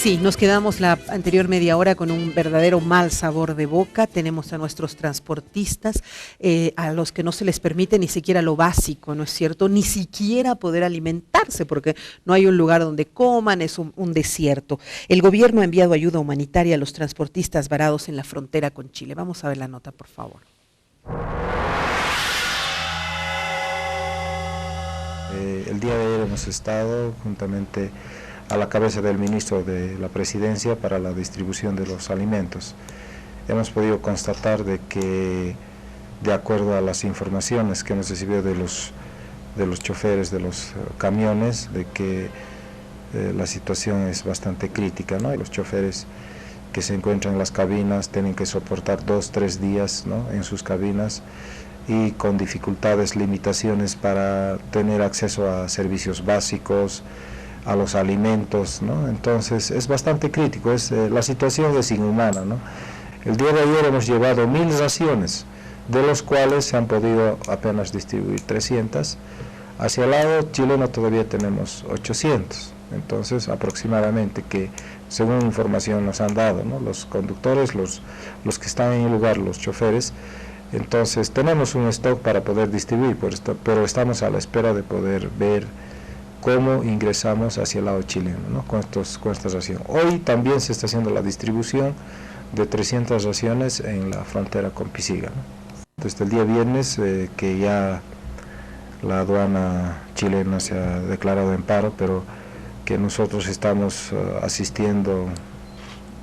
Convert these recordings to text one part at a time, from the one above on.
sí, nos quedamos la anterior media hora con un verdadero mal sabor de boca. Tenemos a nuestros transportistas, a los que no se les permite ni siquiera lo básico, ¿no es cierto? Ni siquiera poder alimentarse, porque no hay un lugar donde coman, es un desierto. El gobierno ha enviado ayuda humanitaria a los transportistas varados en la frontera con Chile. Vamos a ver la nota, por favor. El día de ayer hemos estado juntamente a la cabeza del ministro de la Presidencia para la distribución de los alimentos. Hemos podido constatar de que, de acuerdo a las informaciones que hemos recibido de los choferes de los camiones, de que la situación es bastante crítica, ¿no? Y los choferes que se encuentran en las cabinas tienen que soportar 2-3 días, ¿no?, en sus cabinas, y con dificultades, limitaciones para tener acceso a servicios básicos, a los alimentos, ¿no? Entonces es bastante crítico, la situación es inhumana, ¿no? El día de ayer hemos llevado 1000 raciones, de los cuales se han podido apenas distribuir 300. Hacia el lado chileno todavía tenemos 800, entonces aproximadamente, que según información nos han dado, ¿no?, los conductores, los que están en el lugar, los choferes. Entonces tenemos un stock para poder distribuir, pero estamos a la espera de poder ver cómo ingresamos hacia el lado chileno, ¿no?, con esta ración. Hoy también se está haciendo la distribución de 300 raciones en la frontera con Pisiga, ¿no? Desde el día viernes, que ya la aduana chilena se ha declarado en paro, pero que nosotros estamos asistiendo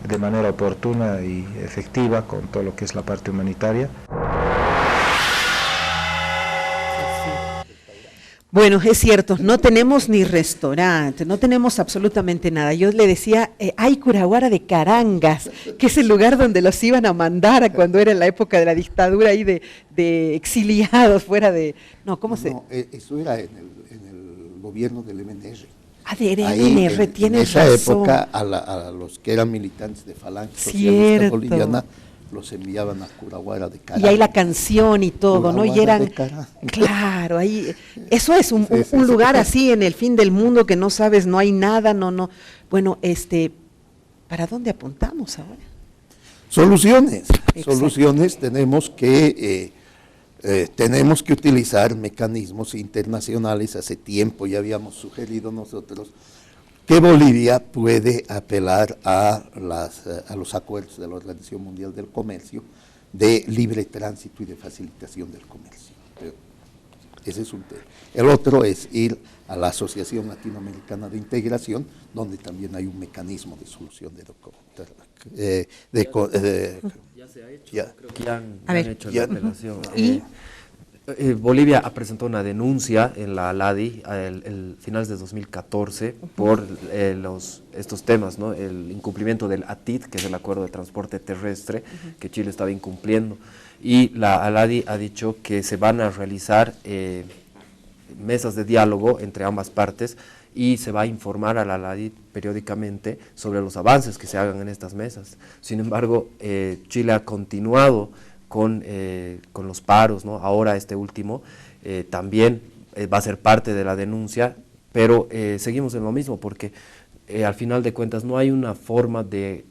de manera oportuna y efectiva con todo lo que es la parte humanitaria. Bueno, es cierto, no tenemos ni restaurante, no tenemos absolutamente nada. Yo le decía, hay Curaguara de Carangas, que es el lugar donde los iban a mandar cuando era la época de la dictadura ahí de exiliados fuera de... No, ¿cómo se...? No, eso era en el gobierno del MNR. Ah, de MNR, tienes razón. En esa época a los que eran militantes de Falange Socialista Boliviana, los enviaban a Curaguara de Carangas. Y hay la canción y todo, Curaguara, ¿no? Y eran, claro, ahí, eso es un lugar así en el fin del mundo que no sabes, no hay nada, no. Bueno, ¿para dónde apuntamos ahora? Soluciones. Tenemos que utilizar mecanismos internacionales. Hace tiempo ya habíamos sugerido nosotros que Bolivia puede apelar a los acuerdos de la Organización Mundial del Comercio de libre tránsito y de facilitación del comercio. Ese es un tema. El otro es ir a la Asociación Latinoamericana de Integración, donde también hay un mecanismo de solución ya se ha hecho, creo que ya han hecho la apelación. Bolivia ha presentado una denuncia en la ALADI el finales de 2014 por estos temas, ¿no? El incumplimiento del ATID, que es el Acuerdo de Transporte Terrestre, que Chile estaba incumpliendo, y la ALADI ha dicho que se van a realizar mesas de diálogo entre ambas partes y se va a informar a la ALADI periódicamente sobre los avances que se hagan en estas mesas. Sin embargo, Chile ha continuado con los paros, ¿no? Ahora este último también va a ser parte de la denuncia, pero seguimos en lo mismo, porque al final de cuentas no hay una forma de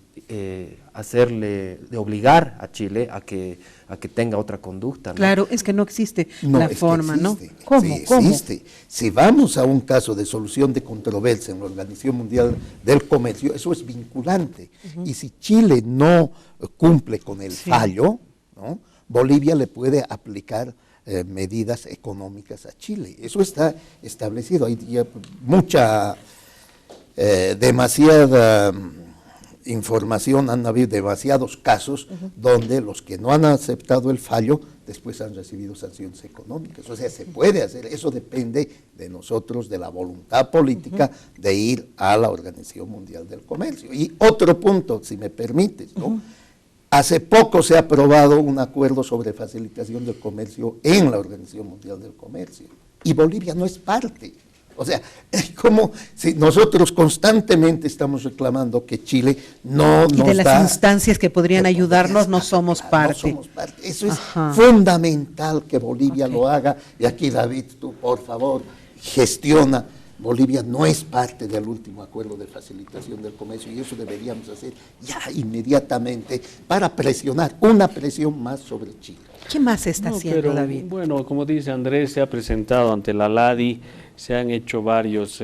obligar a Chile a que tenga otra conducta, ¿no? Claro, es que no existe la forma, ¿no? ¿Cómo? Sí, existe. Si vamos a un caso de solución de controversia en la Organización Mundial del Comercio, eso es vinculante. Y si Chile no cumple con el fallo, ¿no?, Bolivia le puede aplicar medidas económicas a Chile. Eso está establecido. Hay ya demasiada información, han habido demasiados casos donde los que no han aceptado el fallo después han recibido sanciones económicas. O sea, se puede hacer, eso depende de nosotros, de la voluntad política de ir a la Organización Mundial del Comercio. Y otro punto, si me permites, ¿no? Hace poco se ha aprobado un acuerdo sobre facilitación del comercio en la Organización Mundial del Comercio y Bolivia no es parte. O sea, es como si nosotros constantemente estamos reclamando que Chile no nos da... Y de las instancias que podrían ayudarnos no somos parte. No somos parte. Eso es fundamental que Bolivia lo haga. Y aquí, David, tú, por favor, gestiona Bolivia no es parte del último acuerdo de facilitación del comercio y eso deberíamos hacer ya inmediatamente para presionar, una presión más sobre Chile. ¿Qué más se está haciendo, David? Bueno, como dice Andrés, se ha presentado ante la LADI, se han hecho varios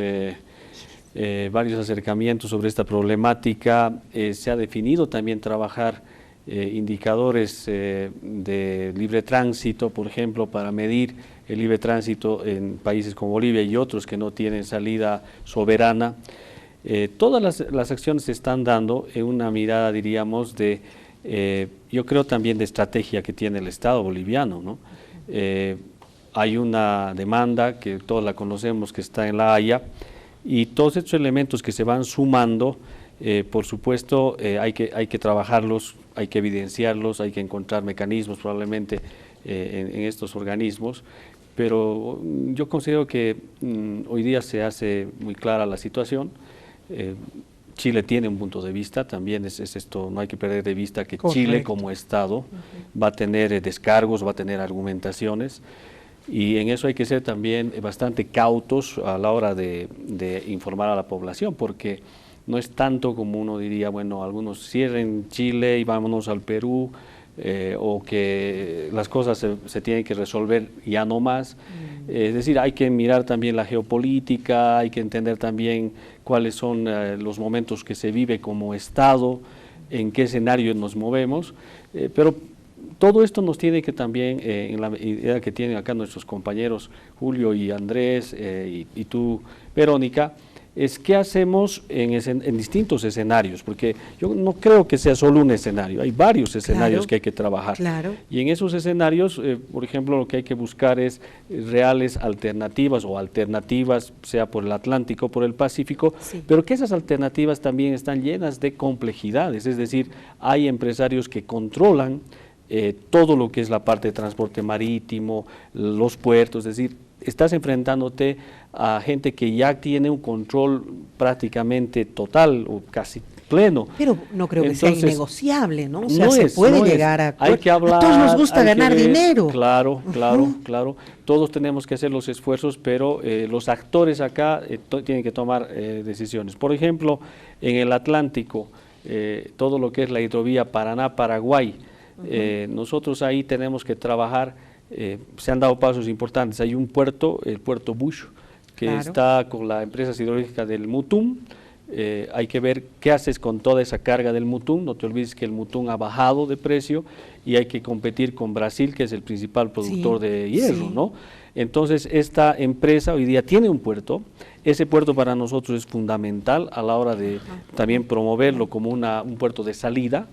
acercamientos sobre esta problemática, se ha definido también trabajar indicadores de libre tránsito, por ejemplo, para medir el libre tránsito en países como Bolivia y otros que no tienen salida soberana. Todas las acciones se están dando en una mirada, diríamos, yo creo también de estrategia que tiene el Estado boliviano, ¿no? Hay una demanda que todos la conocemos que está en La Haya y todos estos elementos que se van sumando, por supuesto hay que trabajarlos, hay que evidenciarlos, hay que encontrar mecanismos probablemente en estos organismos, pero yo considero que hoy día se hace muy clara la situación. Chile tiene un punto de vista, también es esto, no hay que perder de vista que Correcto. Chile como Estado va a tener descargos, va a tener argumentaciones, y en eso hay que ser también bastante cautos a la hora de informar a la población, porque no es tanto como uno diría, bueno, algunos cierren Chile y vámonos al Perú, o que las cosas se tienen que resolver ya no más. Es decir, hay que mirar también la geopolítica, hay que entender también cuáles son los momentos que se vive como Estado, en qué escenario nos movemos, pero todo esto nos tiene que también, en la idea que tienen acá nuestros compañeros Julio y Andrés y tú, Verónica, es qué hacemos en distintos escenarios, porque yo no creo que sea solo un escenario, hay varios escenarios Claro, que hay que trabajar. claro. Y en esos escenarios, por ejemplo, lo que hay que buscar es reales alternativas o alternativas, sea por el Atlántico o por el Pacífico, Sí. pero que esas alternativas también están llenas de complejidades, es decir, hay empresarios que controlan todo lo que es la parte de transporte marítimo, los puertos, es decir, estás enfrentándote a gente que ya tiene un control prácticamente total o casi pleno. Pero no creo que sea Entonces, innegociable, ¿no? O sea, no se es, puede no es. llegar a... Hay que hablar, a todos nos gusta hay que ganar ver. dinero. Claro, claro. Todos tenemos que hacer los esfuerzos, pero los actores acá tienen que tomar decisiones. Por ejemplo, en el Atlántico, todo lo que es la hidrovía Paraná-Paraguay, nosotros ahí tenemos que trabajar. Se han dado pasos importantes. Hay un puerto, el puerto Bush, que Claro. está con la empresa hidrológica del Mutum. Hay que ver qué haces con toda esa carga del Mutum. No te olvides que el Mutum ha bajado de precio y hay que competir con Brasil, que es el principal productor Sí, de hierro, sí. ¿no? Entonces, esta empresa hoy día tiene un puerto. Ese puerto para nosotros es fundamental a la hora de también promoverlo como un puerto de salida.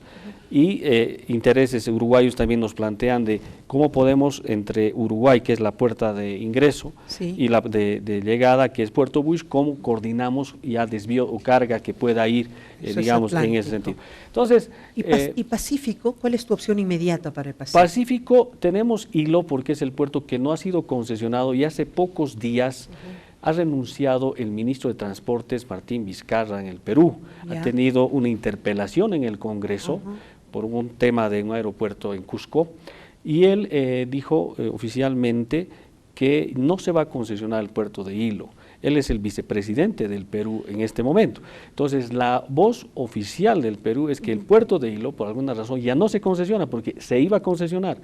Y intereses uruguayos también nos plantean de cómo podemos entre Uruguay, que es la puerta de ingreso, Sí. y la de llegada, que es Puerto Bush, cómo coordinamos ya desvío o carga que pueda ir, Eso es digamos, en Atlántico. ese sentido. Entonces, ¿Y Pacífico? ¿Cuál es tu opción inmediata para el Pacífico? Pacífico tenemos hilo porque es el puerto que no ha sido concesionado y hace pocos días ha renunciado el ministro de Transportes, Martín Vizcarra, en el Perú. Ya. Ha tenido una interpelación en el Congreso por un tema de un aeropuerto en Cusco y él dijo oficialmente que no se va a concesionar el puerto de Hilo. Él es el vicepresidente del Perú en este momento. Entonces, la voz oficial del Perú es que el puerto de Hilo, por alguna razón, ya no se concesiona porque se iba a concesionar.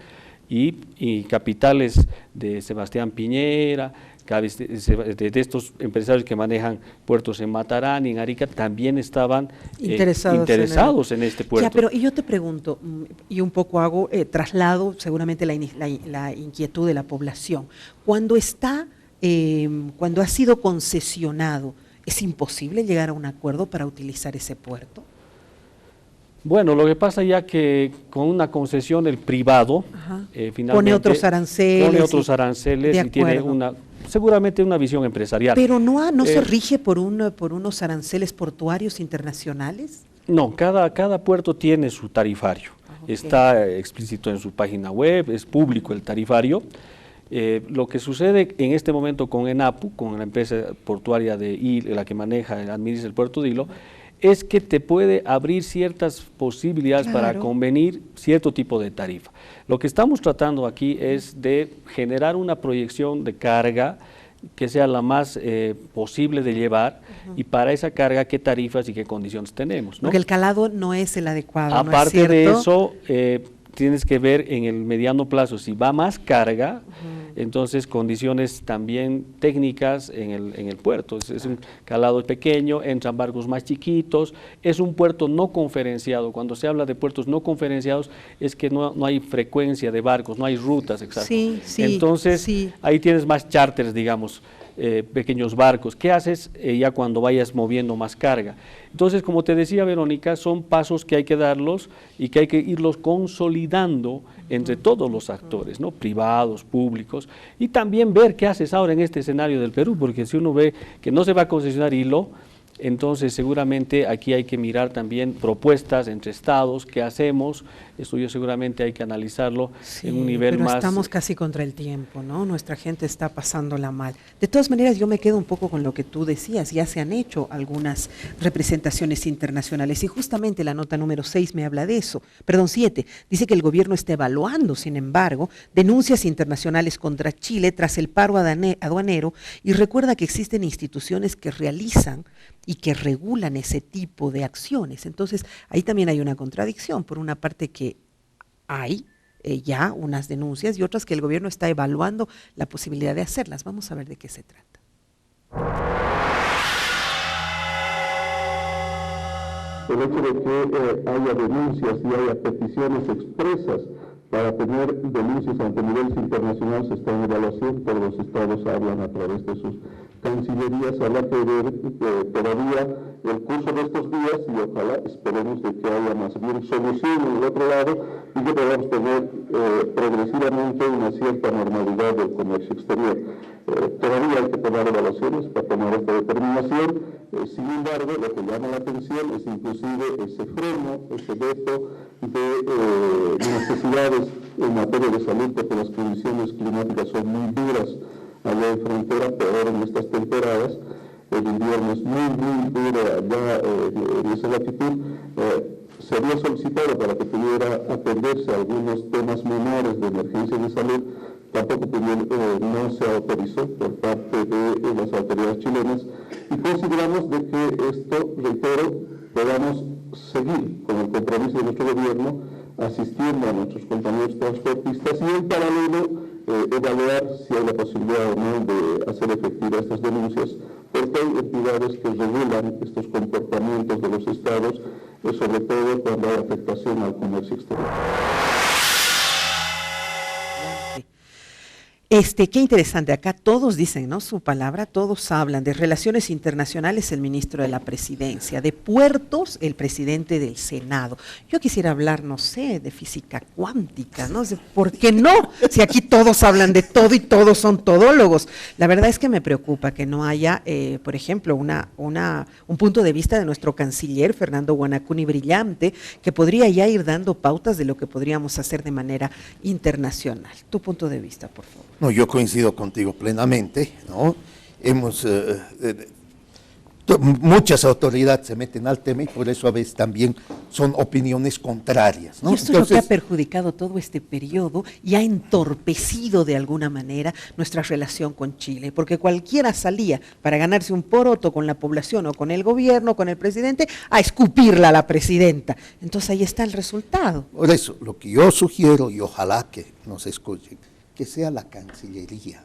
Y capitales de Sebastián Piñera, de estos empresarios que manejan puertos en Matarani, en Arica, también estaban interesados en este puerto. Ya, pero y yo te pregunto, y un poco hago traslado seguramente la inquietud de la población. Cuando ha sido concesionado, ¿es imposible llegar a un acuerdo para utilizar ese puerto? Bueno, lo que pasa ya que con una concesión el privado finalmente pone otros aranceles y tiene seguramente una visión empresarial. Pero no se rige por unos aranceles portuarios internacionales. No, cada puerto tiene su tarifario. Okay. Está explícito en su página web, es público el tarifario. Lo que sucede en este momento con ENAPU, con la empresa portuaria de Hilo, la que administra el puerto de Hilo, es que te puede abrir ciertas posibilidades para convenir cierto tipo de tarifa. Lo que estamos tratando aquí es de generar una proyección de carga que sea la más posible de llevar, y para esa carga qué tarifas y qué condiciones tenemos, ¿no? Porque el calado no es el adecuado, ¿no es Aparte de cierto? eso, tienes que ver en el mediano plazo, si va más carga, entonces condiciones también técnicas en el puerto. Es un calado pequeño, entran barcos más chiquitos, es un puerto no conferenciado. Cuando se habla de puertos no conferenciados es que no hay frecuencia de barcos, no hay rutas exactas. Sí, sí, Entonces sí. ahí tienes más charters, digamos, pequeños barcos. ¿Qué haces ya cuando vayas moviendo más carga? Entonces, como te decía Verónica, son pasos que hay que darlos y que hay que irlos consolidando entre todos los actores, ¿no? Privados, públicos, y también ver qué haces ahora en este escenario del Perú, porque si uno ve que no se va a concesionar hilo, entonces seguramente aquí hay que mirar también propuestas entre estados, qué hacemos. Esto yo seguramente hay que analizarlo en un nivel pero más. estamos casi contra el tiempo, ¿no? Nuestra gente está pasándola mal. De todas maneras, yo me quedo un poco con lo que tú decías. Ya se han hecho algunas representaciones internacionales y justamente la nota número 6 me habla de eso. Perdón, 7. Dice que el gobierno está evaluando, sin embargo, denuncias internacionales contra Chile tras el paro aduanero, y recuerda que existen instituciones que realizan y que regulan ese tipo de acciones. Entonces, ahí también hay una contradicción. Por una parte que hay ya unas denuncias y otras que el gobierno está evaluando la posibilidad de hacerlas. Vamos a ver de qué se trata. El hecho de que haya denuncias y haya peticiones expresas para tener denuncias ante niveles internacionales está en evaluación, todos los estados hablan a través de sus cancillerías, habrá que ver todavía el curso de estos días y ojalá esperemos de que haya más bien solución en el otro lado y que podamos tener progresivamente una cierta normalidad del comercio exterior. Todavía hay que tomar evaluaciones para tomar esta determinación, sin embargo lo que llama la atención es inclusive ese freno, ese veto de necesidades en materia de salud, porque las condiciones climáticas son muy duras allá en frontera, peor en estas temporadas. El invierno es muy duro allá en esa latitud. Se había solicitado para que pudiera atenderse a algunos temas menores de emergencia de salud, tampoco no se autorizó por parte de las autoridades chilenas, y consideramos de que esto, reitero, podamos seguir con el compromiso de nuestro gobierno asistiendo a nuestros compañeros transportistas y en paralelo evaluar si hay la posibilidad o no de hacer efectivas estas denuncias, porque hay entidades que regulan estos comportamientos de los estados, sobre todo cuando hay afectación al comercio exterior. Qué interesante, acá todos dicen, ¿no? Su palabra, todos hablan de relaciones internacionales, el ministro de la Presidencia, de puertos, el presidente del Senado. Yo quisiera hablar, no sé, de física cuántica, ¿no? ¿Por qué no? Si aquí todos hablan de todo y todos son todólogos. La verdad es que me preocupa que no haya, por ejemplo, un punto de vista de nuestro canciller, Fernando Guanacuni Brillante, que podría ya ir dando pautas de lo que podríamos hacer de manera internacional. Tu punto de vista, por favor. No, yo coincido contigo plenamente, ¿no? Muchas autoridades se meten al tema y por eso a veces también son opiniones contrarias, ¿no? Y esto es lo que ha perjudicado todo este periodo y ha entorpecido de alguna manera nuestra relación con Chile, porque cualquiera salía para ganarse un poroto con la población o con el gobierno, con el presidente, a escupirla a la presidenta. Entonces ahí está el resultado. Por eso, lo que yo sugiero, y ojalá que nos escuchen, que sea la Cancillería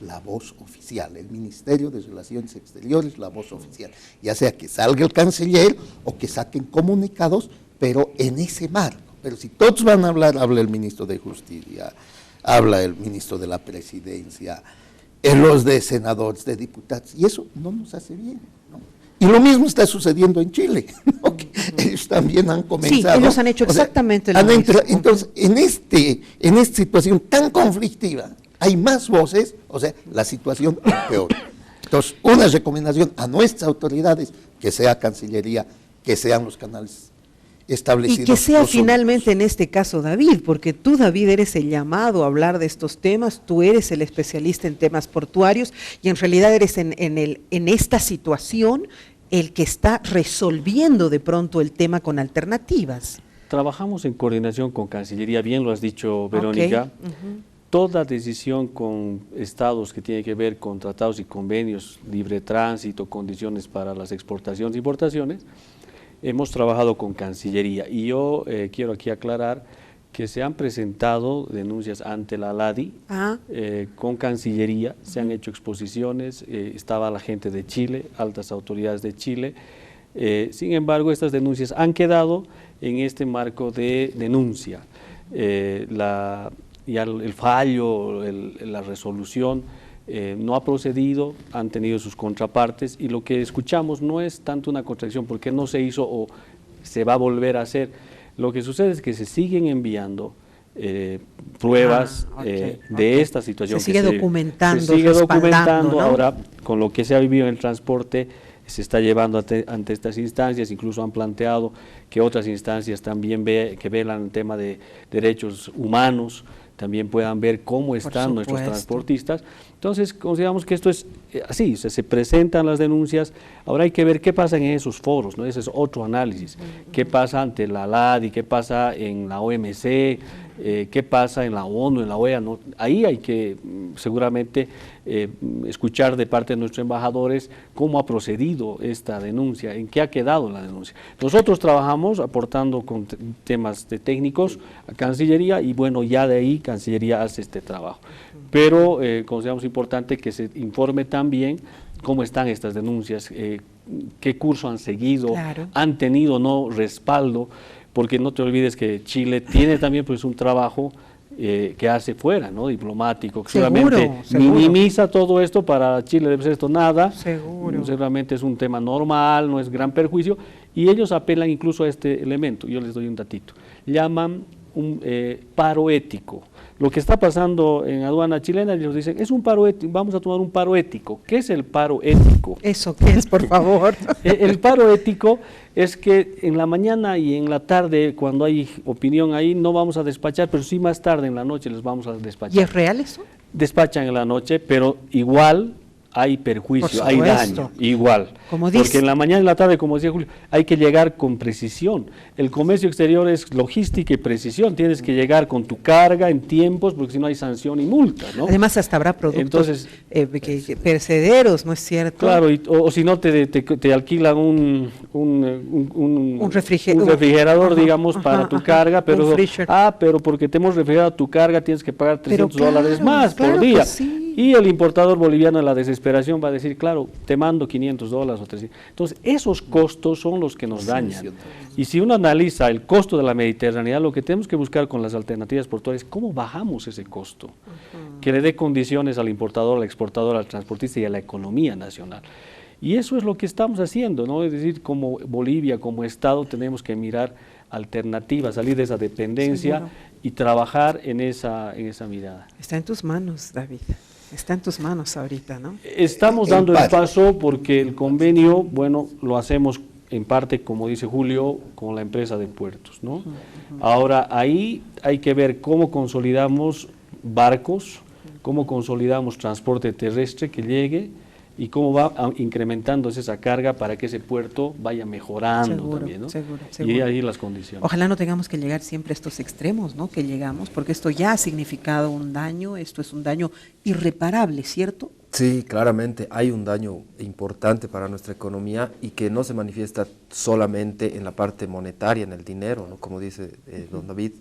la voz oficial, el Ministerio de Relaciones Exteriores la voz oficial, ya sea que salga el canciller o que saquen comunicados, pero en ese marco. Pero si todos van a hablar, habla el ministro de Justicia, habla el ministro de la Presidencia, los de senadores, de diputados, y eso no nos hace bien, ¿no? Y lo mismo está sucediendo en Chile, ¿no? Que ellos también han comenzado. Sí, ellos han hecho exactamente lo mismo. Entonces, en esta situación tan conflictiva, hay más voces, o sea, la situación es peor. Entonces, una recomendación a nuestras autoridades, que sea Cancillería, que sean los canales establecidos. Y que sea finalmente en este caso David, porque tú, David, eres el llamado a hablar de estos temas, tú eres el especialista en temas portuarios y en realidad eres en esta situación el que está resolviendo de pronto el tema con alternativas. Trabajamos en coordinación con Cancillería, bien lo has dicho, Verónica. Okay. toda decisión con estados que tiene que ver con tratados y convenios, libre tránsito, condiciones para las exportaciones e importaciones, hemos trabajado con Cancillería. Y yo quiero aquí aclarar que se han presentado denuncias ante la LADI con Cancillería, se han hecho exposiciones, estaba la gente de Chile, altas autoridades de Chile. Sin embargo, estas denuncias han quedado en este marco de denuncia. Ya el fallo, la resolución no ha procedido, han tenido sus contrapartes, y lo que escuchamos no es tanto una contradicción porque no se hizo o se va a volver a hacer. Lo que sucede es que se siguen enviando pruebas de esta situación. Se sigue documentando. Se sigue documentando, ¿no? Ahora, con lo que se ha vivido en el transporte, se está llevando ante estas instancias. Incluso han planteado que otras instancias también que velan el tema de derechos humanos, también puedan ver cómo están nuestros transportistas. Entonces, consideramos que esto es así, se presentan las denuncias, ahora hay que ver qué pasa en esos foros, ¿no? Ese es otro análisis, qué pasa ante la LADI, qué pasa en la OMC, qué pasa en la ONU, en la OEA, ¿no? Ahí hay que seguramente escuchar de parte de nuestros embajadores cómo ha procedido esta denuncia, en qué ha quedado la denuncia. Nosotros trabajamos aportando con temas de técnicos a Cancillería, y bueno, ya de ahí Cancillería hace este trabajo. Pero consideramos importante que se informe también cómo están estas denuncias, qué curso han seguido, han tenido no respaldo, porque no te olvides que Chile tiene también pues un trabajo que hace fuera, ¿no? Diplomático, que solamente minimiza todo esto. Para Chile debe ser esto nada, seguramente es un tema normal, no es gran perjuicio, y ellos apelan incluso a este elemento. Yo les doy un datito, llaman un paro ético. Lo que está pasando en aduana chilena, ellos dicen, es un paro ético, vamos a tomar un paro ético. ¿Qué es el paro ético? ¿Eso qué es, por favor? El paro ético es que en la mañana y en la tarde, cuando hay opinión ahí, no vamos a despachar, pero sí más tarde en la noche les vamos a despachar. ¿Y es real eso? Despachan en la noche, pero igual hay perjuicio, hay daño, igual. Porque en la mañana y en la tarde, como decía Julio, hay que llegar con precisión. El comercio exterior es logística y precisión, tienes que llegar con tu carga en tiempos, porque si no hay sanción y multa, ¿no? Además hasta habrá productos perecederos, ¿no es cierto? Claro, o si no te alquilan un refrigerador, digamos, para tu carga, pero pero porque te hemos refrigerado tu carga tienes que pagar $300 más por día. Y el importador boliviano en la desesperación va a decir, claro, te mando $500 o 300. Entonces, esos costos son los que nos dañan. Y si uno analiza el costo de la mediterraneidad, lo que tenemos que buscar con las alternativas portuarias es cómo bajamos ese costo, que le dé condiciones al importador, al exportador, al transportista y a la economía nacional. Y eso es lo que estamos haciendo, ¿no? Es decir, como Bolivia, como Estado, tenemos que mirar alternativas, salir de esa dependencia y trabajar en esa mirada. Está en tus manos, David. Está en tus manos ahorita, ¿no? Estamos dando el paso porque el convenio, bueno, lo hacemos en parte, como dice Julio, con la empresa de puertos, ¿no? Ahora, ahí hay que ver cómo consolidamos barcos, cómo consolidamos transporte terrestre que llegue y cómo va incrementándose esa carga para que ese puerto vaya mejorando también, ¿no? Seguro. Y ahí las condiciones. Ojalá no tengamos que llegar siempre a estos extremos, ¿no? Que llegamos, porque esto ya ha significado un daño, esto es un daño irreparable, ¿cierto? Sí, claramente hay un daño importante para nuestra economía y que no se manifiesta solamente en la parte monetaria, en el dinero, ¿no? Como dice don David,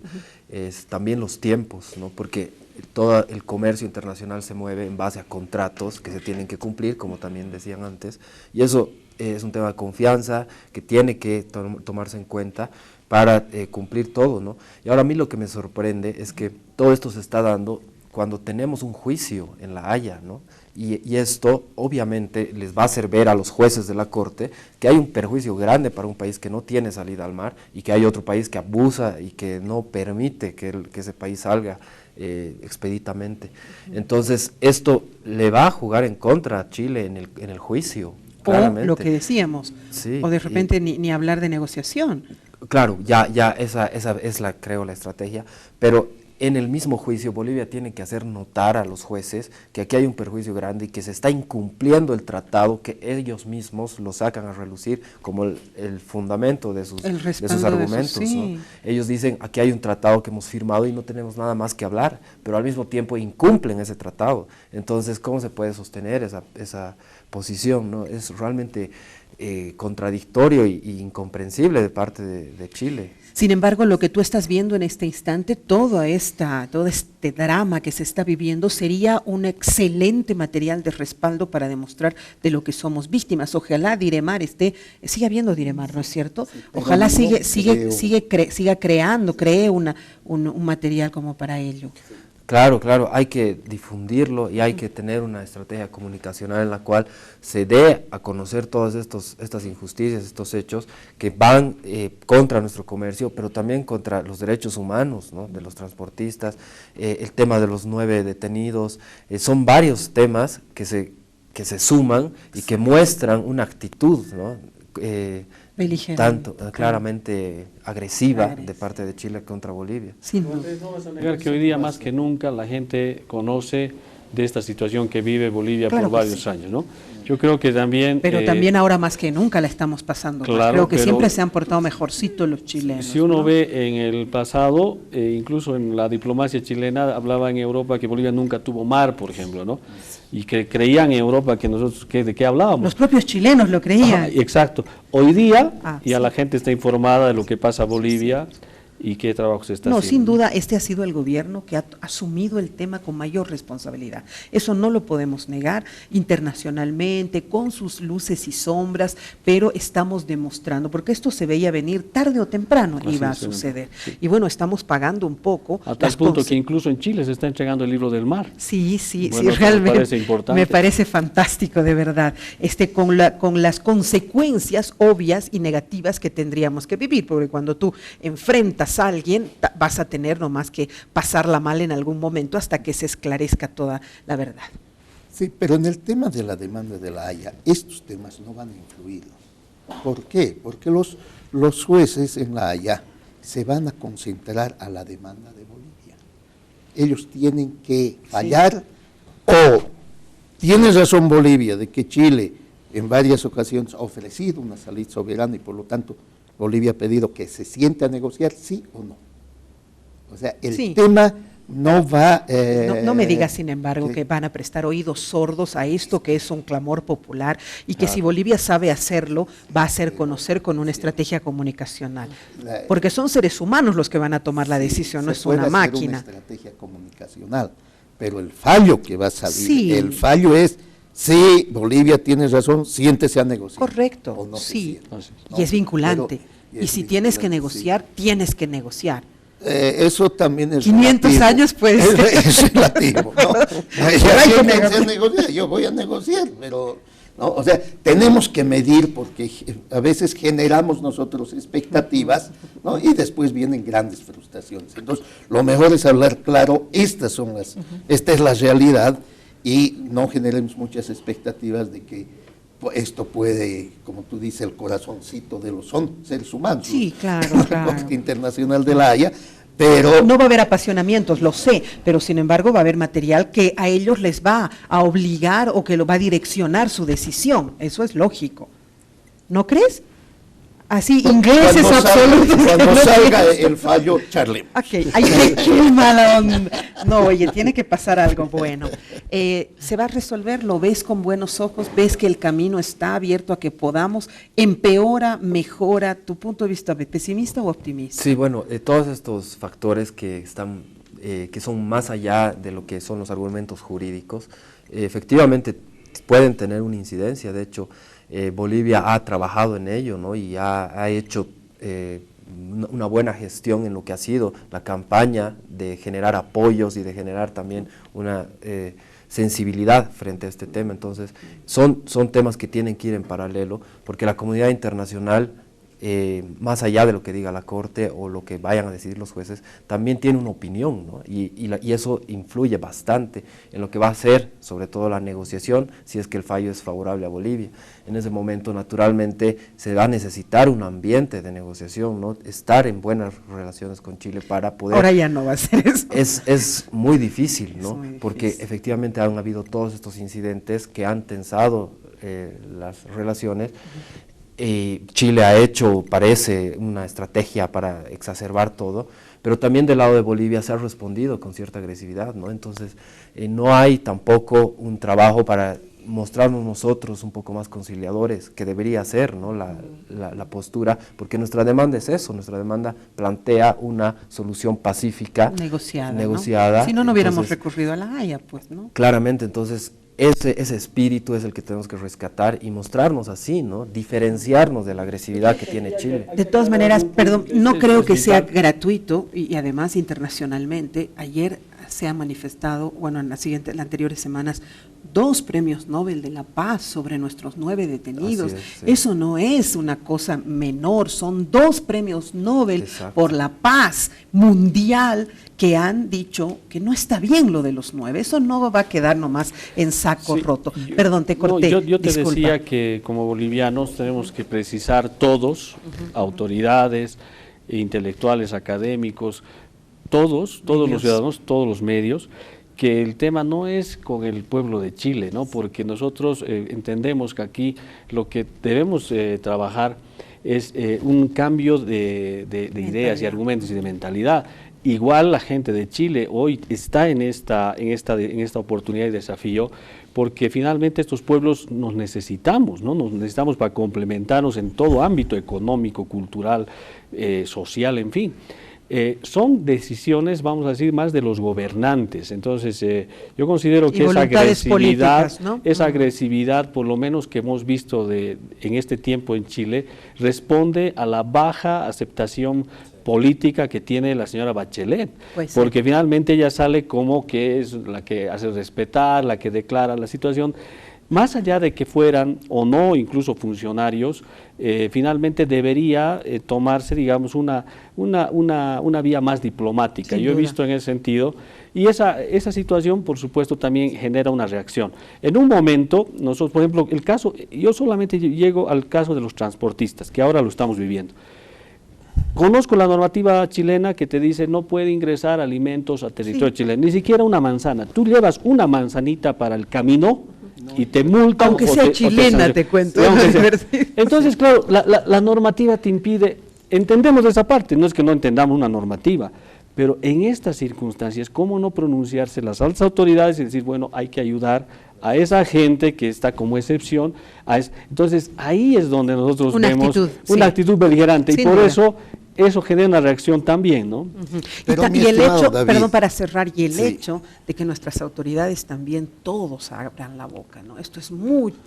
es también los tiempos, ¿no? Porque todo el comercio internacional se mueve en base a contratos que se tienen que cumplir, como también decían antes, y eso es un tema de confianza que tiene que tomarse en cuenta para cumplir todo, ¿no? Y ahora a mí lo que me sorprende es que todo esto se está dando cuando tenemos un juicio en La Haya, ¿no? Y esto obviamente les va a hacer ver a los jueces de la Corte que hay un perjuicio grande para un país que no tiene salida al mar y que hay otro país que abusa y que no permite que ese país salga expeditamente. Entonces esto le va a jugar en contra a Chile en el juicio, claramente. O lo que decíamos, o de repente ni hablar de negociación. Claro, ya esa es creo la estrategia, pero en el mismo juicio Bolivia tiene que hacer notar a los jueces que aquí hay un perjuicio grande y que se está incumpliendo el tratado, que ellos mismos lo sacan a relucir como el fundamento de sus argumentos. Sí. ¿no? Ellos dicen, aquí hay un tratado que hemos firmado y no tenemos nada más que hablar, pero al mismo tiempo incumplen ese tratado. Entonces, ¿cómo se puede sostener esa posición? ¿no? Es realmente contradictorio e incomprensible de parte de Chile. Sin embargo, lo que tú estás viendo en este instante, todo este drama que se está viviendo, sería un excelente material de respaldo para demostrar de lo que somos víctimas. Ojalá Diremar sigue habiendo Diremar, ¿no es cierto? Sí, Ojalá no siga creando, cree un material como para ello. Claro, hay que difundirlo y hay que tener una estrategia comunicacional en la cual se dé a conocer todas estas injusticias, estos hechos que van contra nuestro comercio, pero también contra los derechos humanos, ¿no? de los transportistas, el tema de los 9 detenidos, son varios temas que se suman y que muestran una actitud, ¿no? Claramente agresiva de parte de Chile contra Bolivia. Sin duda. No vas a negar que hoy día más que nunca la gente conoce de esta situación que vive Bolivia por varios años, ¿no? Yo creo que también... Pero también ahora más que nunca la estamos pasando. Claro, creo que siempre se han portado mejorcito los chilenos. Si uno ¿no? ve en el pasado, incluso en la diplomacia chilena, hablaba en Europa que Bolivia nunca tuvo mar, por ejemplo, ¿no? Y que creían en Europa que nosotros, ¿de qué hablábamos? Los propios chilenos lo creían. Exacto. Hoy día ya sí. la gente está informada de lo que pasa en Bolivia y qué trabajo se está haciendo. No, sin duda, este ha sido el gobierno que ha asumido el tema con mayor responsabilidad. Eso no lo podemos negar internacionalmente, con sus luces y sombras, pero estamos demostrando, porque esto se veía venir tarde o temprano, iba a suceder. Sí. Y bueno, estamos pagando un poco. A tal punto que incluso en Chile se está entregando el libro del mar. Sí, bueno, realmente. Me parece importante. Me parece fantástico, de verdad. Con las consecuencias obvias y negativas que tendríamos que vivir, porque cuando tú enfrentas a alguien, vas a tener nomás que pasarla mal en algún momento hasta que se esclarezca toda la verdad. Sí, pero en el tema de la demanda de la Haya, estos temas no van a influir. ¿Por qué? Porque los jueces en la Haya se van a concentrar a la demanda de Bolivia. Ellos tienen que fallar o tiene razón Bolivia de que Chile en varias ocasiones ha ofrecido una salida soberana y por lo tanto Bolivia ha pedido que se siente a negociar, sí o no. O sea, el tema no va... no me digas, sin embargo, que van a prestar oídos sordos a esto que es un clamor popular y que si Bolivia sabe hacerlo, va a hacer conocer con una estrategia comunicacional. Porque son seres humanos los que van a tomar la decisión, no es una máquina. Una estrategia comunicacional, pero el fallo que va a salir, el fallo es... Sí, Bolivia tiene razón, siéntese a negociar. Correcto, o no sí, ¿no? Y es vinculante. Y si tienes que negociar, tienes que negociar. Eso también es 500 relativo. años puede ser. Es relativo, ¿no? Yo voy a negociar, pero... ¿no? O sea, tenemos que medir porque a veces generamos nosotros expectativas, ¿no? Y después vienen grandes frustraciones. Entonces, lo mejor es hablar claro, esta es la realidad, y no generemos muchas expectativas de que esto puede, como tú dices, el corazoncito de los seres humanos. Sí, claro. El Pacto Internacional de la Haya, pero... No va a haber apasionamientos, lo sé, pero sin embargo va a haber material que a ellos les va a obligar o que lo va a direccionar su decisión. Eso es lógico. ¿No crees? Así, ingleses absolutos. Cuando salga el fallo, charlemos. Ok, ay, qué mala onda. No, oye, tiene que pasar algo bueno. Se va a resolver, lo ves con buenos ojos, ves que el camino está abierto a que podamos, empeora, mejora. ¿Tu punto de vista pesimista o optimista? Sí, bueno, todos estos factores que son más allá de lo que son los argumentos jurídicos, efectivamente pueden tener una incidencia. De hecho, Bolivia ha trabajado en ello, ¿no? Y ha hecho una buena gestión en lo que ha sido la campaña de generar apoyos y de generar también una sensibilidad frente a este tema. Entonces, son temas que tienen que ir en paralelo, porque la comunidad internacional más allá de lo que diga la Corte o lo que vayan a decidir los jueces, también tiene una opinión, ¿no? Y eso influye bastante en lo que va a ser, sobre todo la negociación, si es que el fallo es favorable a Bolivia. En ese momento, naturalmente, se va a necesitar un ambiente de negociación, ¿no? Estar en buenas relaciones con Chile para poder... Ahora ya no va a ser eso. Es muy difícil, ¿no? Muy difícil. Porque efectivamente han habido todos estos incidentes que han tensado las relaciones. Chile ha hecho, parece, una estrategia para exacerbar todo, pero también del lado de Bolivia se ha respondido con cierta agresividad, ¿no? Entonces, no hay tampoco un trabajo para mostrarnos nosotros un poco más conciliadores, que debería ser, ¿no? la postura, porque nuestra demanda es eso, nuestra demanda plantea una solución pacífica, negociada. ¿no? Si no, no hubiéramos recurrido a la Haya, pues, ¿no? Claramente, entonces, ese espíritu es el que tenemos que rescatar y mostrarnos así, ¿no? Diferenciarnos de la agresividad que tiene Chile. De todas maneras, perdón, no creo que sea gratuito y además internacionalmente, ayer se ha manifestado, bueno, en las anteriores semanas, 2 premios Nobel de la Paz sobre nuestros 9 detenidos. Así es, sí. Eso no es una cosa menor, son 2 premios Nobel por la paz mundial que han dicho que no está bien lo de los 9. Eso no va a quedar nomás en saco roto. Perdón, te corté. No, yo te disculpa. decía que como bolivianos tenemos que precisar todos, autoridades, intelectuales, académicos, todos los ciudadanos, todos los medios, que el tema no es con el pueblo de Chile, ¿no? Porque nosotros entendemos que aquí lo que debemos trabajar es un cambio de ideas y argumentos y de mentalidad. Igual la gente de Chile hoy está en esta oportunidad y desafío, porque finalmente estos pueblos nos necesitamos, ¿no? Nos necesitamos para complementarnos en todo ámbito económico, cultural, social, en fin. Son decisiones, vamos a decir, más de los gobernantes. Entonces, yo considero que esa agresividad, por lo menos que hemos visto en este tiempo en Chile, responde a la baja aceptación política que tiene la señora Bachelet, pues sí, porque finalmente ella sale como que es la que hace respetar, la que declara la situación. Más allá de que fueran o no incluso funcionarios, finalmente debería tomarse, digamos, una vía más diplomática. Yo he visto en ese sentido, y esa situación, por supuesto, también genera una reacción. En un momento, nosotros, por ejemplo, yo solamente llego al caso de los transportistas, que ahora lo estamos viviendo. Conozco la normativa chilena que te dice no puede ingresar alimentos a territorio chileno, ni siquiera una manzana. Tú llevas una manzanita para el camino y te multan. Aunque sea chilena, te cuento. Entonces, claro, la normativa te impide, entendemos esa parte, no es que no entendamos una normativa, pero en estas circunstancias, ¿cómo no pronunciarse las altas autoridades y decir, bueno, hay que ayudar a esa gente que está como excepción? Entonces, ahí es donde nosotros vemos una actitud beligerante, y por eso genera una reacción también, ¿no? Pero y el hecho, David, perdón, para cerrar, y el hecho de que nuestras autoridades también todos abran la boca, ¿no? Esto es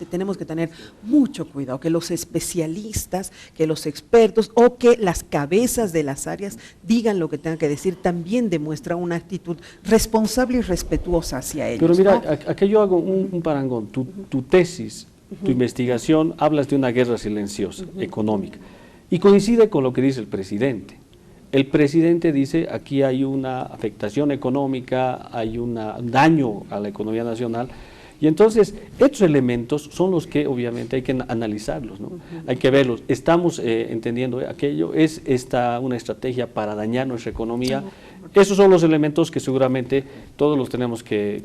tenemos que tener mucho cuidado, que los especialistas, que los expertos o que las cabezas de las áreas digan lo que tengan que decir, también demuestra una actitud responsable y respetuosa hacia ellos. Pero mira, ¿no? aquí yo hago un parangón, tu tesis, tu investigación, hablas de una guerra silenciosa, económica. Y coincide con lo que dice el presidente. El presidente dice aquí hay una afectación económica, hay un daño a la economía nacional, y entonces estos elementos son los que obviamente hay que analizarlos, ¿no? Hay que verlos. Estamos entendiendo aquello, es una estrategia para dañar nuestra economía. Esos son los elementos que seguramente todos los tenemos que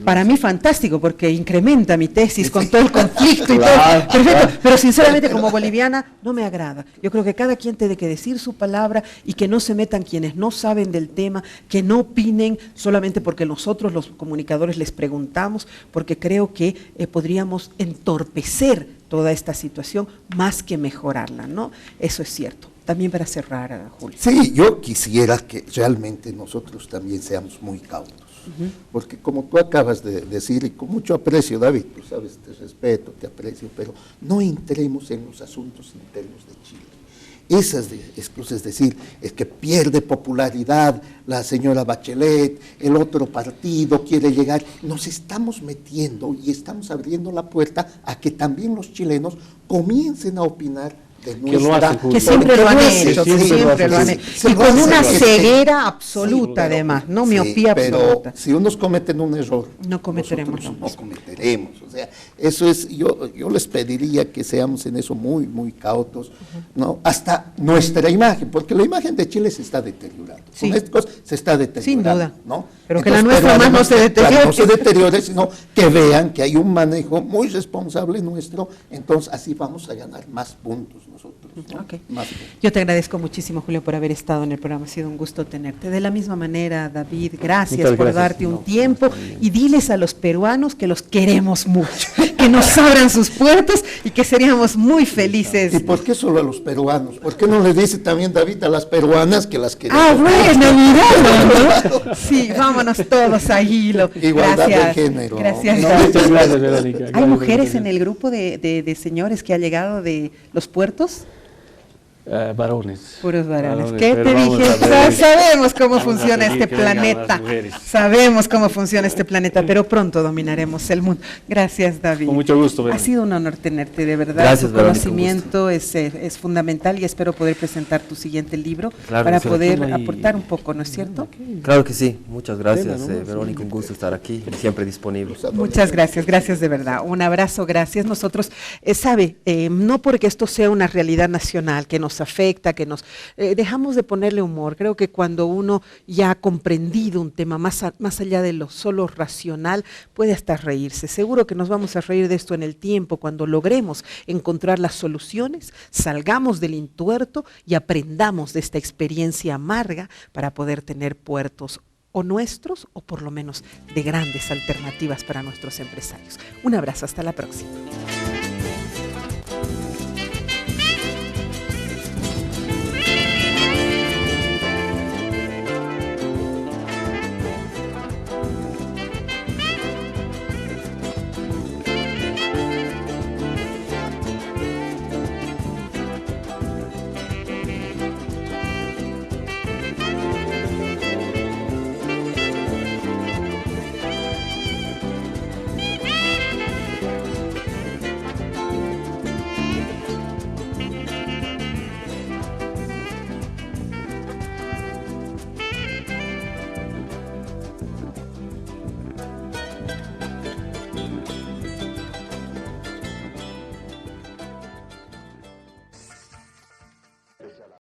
para mí fantástico, porque incrementa mi tesis con todo el conflicto y todo. Perfecto, pero sinceramente como boliviana no me agrada. Yo creo que cada quien tiene que decir su palabra y que no se metan quienes no saben del tema, que no opinen solamente porque nosotros los comunicadores les preguntamos, porque creo que podríamos entorpecer toda esta situación más que mejorarla, ¿no? Eso es cierto. También para cerrar, Julio. Sí, yo quisiera que realmente nosotros también seamos muy cautos, porque como tú acabas de decir, y con mucho aprecio, David, tú sabes, te respeto, te aprecio, pero no entremos en los asuntos internos de Chile. Es decir, es que pierde popularidad la señora Bachelet, el otro partido quiere llegar. Nos estamos metiendo y estamos abriendo la puerta a que también los chilenos comiencen a opinar de Que lo hacen justo. Que siempre lo han Porque hecho, sí, siempre lo han hecho. sí, Y lo con hacen, una que ceguera sí, absoluta, pero- además, no sí, miopía pero absoluta. si unos cometen un error, No cometeremos nosotros lo no cometeremos. O sea, eso es, yo les pediría que seamos en eso muy, muy cautos, ¿no? Hasta nuestra imagen, porque la imagen de Chile se está deteriorando. Sí. Con estas cosas se está deteriorando. duda. ¿no? Pero que la nuestra más además no se que, deteriore. claro, no se deteriore, sino que vean que hay un manejo muy responsable nuestro, entonces así vamos a ganar más puntos nosotros. ¿no? Ok. Más puntos. Yo te agradezco muchísimo, Julio, por haber estado en el programa. Ha sido un gusto tenerte. De la misma manera, David, gracias Muchas por gracias. darte un No, tiempo está bien. y diles a los peruanos que los queremos mucho, que nos abran sus puertas y que seríamos muy felices. ¿Y por qué solo a los peruanos? ¿Por qué no le dice también David a las peruanas que las queremos? Ah, bueno, mira, ¿no? Sí, vámonos todos a hilo. Igualdad de Gracias. género. Gracias. No, Muchas gracias, Verónica. ¿Hay Gracias, mujeres Verónica. en el grupo de señores que ha llegado de los puertos? Varones. Puros varones. ¿Qué pero te vamos dije? a ver. Sabemos cómo Vamos a funciona pedir este que vengan planeta. las mujeres. Sabemos cómo funciona este planeta, pero pronto dominaremos el mundo. Gracias, David. Con mucho gusto, Ha Verónica. sido un honor tenerte, de verdad. Gracias, Tu Verónica, conocimiento es fundamental y espero poder presentar tu siguiente libro Claro, para sí. poder Toma y- aportar un poco, ¿no es cierto? Claro que sí, muchas gracias, Tema, ¿no? Verónica, un gusto estar aquí y siempre disponible. Muchas gracias, gracias de verdad. Un abrazo, gracias. Nosotros, no porque esto sea una realidad nacional que nos afecta, que nos dejamos de ponerle humor. Creo que cuando uno ya ha comprendido un tema más allá de lo solo racional, puede hasta reírse. Seguro que nos vamos a reír de esto en el tiempo, cuando logremos encontrar las soluciones, salgamos del entuerto y aprendamos de esta experiencia amarga para poder tener puertos o nuestros, o por lo menos de grandes alternativas para nuestros empresarios. Un abrazo, hasta la próxima.